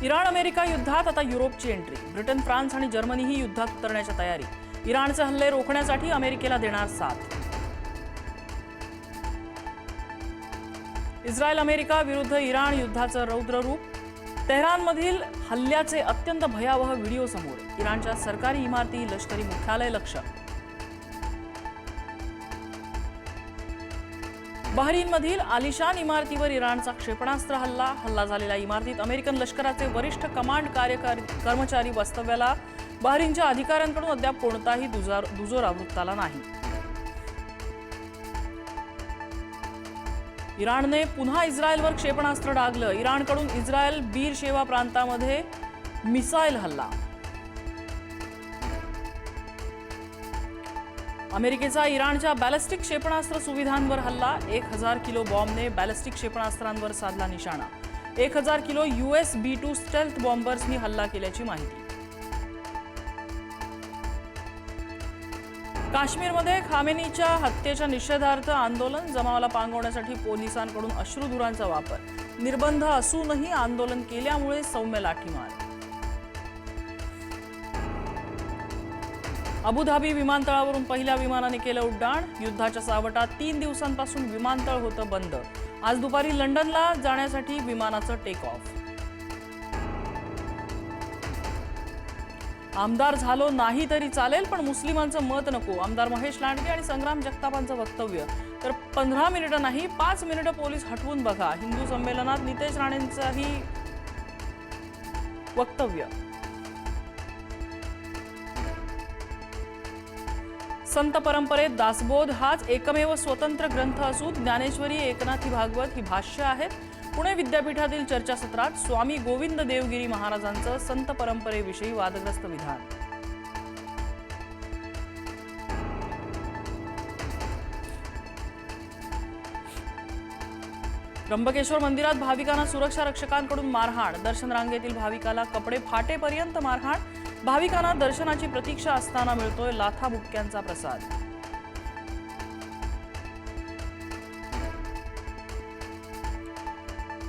Iran America युद्धात आता युरोपची entry. Britain, France आणि जर्मनीही युद्धात उतरण्याच्या तयारी। इराणचे हल्ले रोखण्यासाठी अमेरिकेला देणार साथ। इस्रायल अमेरिका विरुद्ध इराण युद्धाचं रौद्र रूप। तेहरानमधील हल्ल्याचे अत्यंत भयावह व्हिडिओ समोर। इराणच्या सरकारी इमारती, लष्करी मुख्यालय लक्ष्य। बहरीनमधील आलिशान इमारतीवर इराणचा क्षेपणास्त्र हल्ला झालेल्या इमारतीत अमेरिकन लष्कराचे वरिष्ठ कमांड कर्मचारी वास्तव्याला। बहरीनच्या अधिकाऱ्यांकडून अद्याप कोणताही दुजोरा वृत्ताला नाही। इराणने पुन्हा इस्रायलवर क्षेपणास्त्र डागलं। इराणकडून इस्रायल बीरशेवा प्रांतामध्ये मिसाईल हल्ला। अमेरिकेचा इराणच्या बॅलिस्टिक क्षेपणास्त्र सुविधांवर हल्ला। 1000 किलो बॉम्बने बॅलिस्टिक क्षेपणास्त्रांवर साधला निशाणा। 1000 किलो US-B-2 स्टेल्थ बॉम्बर्सनी हल्ला केल्याची माहिती। काश्मीरमध्ये खामेनीच्या हत्येच्या निषेधार्थ आंदोलन। जमावाला पांगवण्यासाठी पोलिसांकडून अश्रुधुरांचा वापर। निर्बंध असूनही आंदोलन केल्यामुळे सौम्य लाठीमार। अबुधाबी विमानतळावरून पहिल्या विमानाने केलं उड्डाण। युद्धाच्या सावटात 3 दिवसांपासून विमानतळ होतं बंद। आज दुपारी लंडनला जाण्यासाठी विमानाचं टेक ऑफ। आमदार झालो नाही तरी चालेल, पण मुस्लिमांचं मत नको। आमदार महेश लांडगे आणि संग्राम जगतापांचं वक्तव्य। तर 15 मिनिटं नाही 5 मिनिटं पोलीस हटवून बघा। हिंदू संमेलनात नितेश राणेंचंही वक्तव्य। संत परंपरेत दासबोध हाच एकमेव स्वतंत्र ग्रंथ असून ज्ञानेश्वरी, एकनाथी भागवत ही भाष्य आहेत। पुणे विद्यापीठातील चर्चासत्रात स्वामी गोविंद देवगिरी महाराजांचं संत परंपरेविषयी वादग्रस्त विधान। त्र्यंबकेश्वर मंदिरात भाविकांना सुरक्षा रक्षकांकडून मारहाण। दर्शन रांगेतील भाविकाला कपडे फाटेपर्यंत मारहाण। भाविकांना दर्शनाची प्रतीक्षा असताना मिळतोय लाथाबुक्क्यांचा प्रसाद।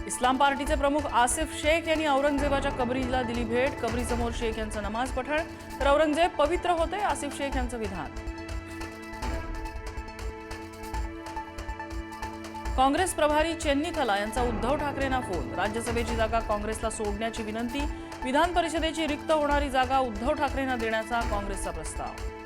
इस्लाम पार्टीचे प्रमुख आसिफ शेख यांनी औरंगजेबाच्या कबरीला दिली भेट। कबरीसमोर शेख यांचं नमाज पठण। तर औरंगजेब पवित्र होते, आसिफ शेख यांचं विधान। काँग्रेस प्रभारी चेन्नीथला यांचा उद्धव ठाकरेंना फोन। राज्यसभेची जागा काँग्रेसला सोडण्याची विनंती। विधान परिषदेची रिक्त होणारी जागा उद्धव ठाकरेंना देण्याचा काँग्रेसचा प्रस्ताव।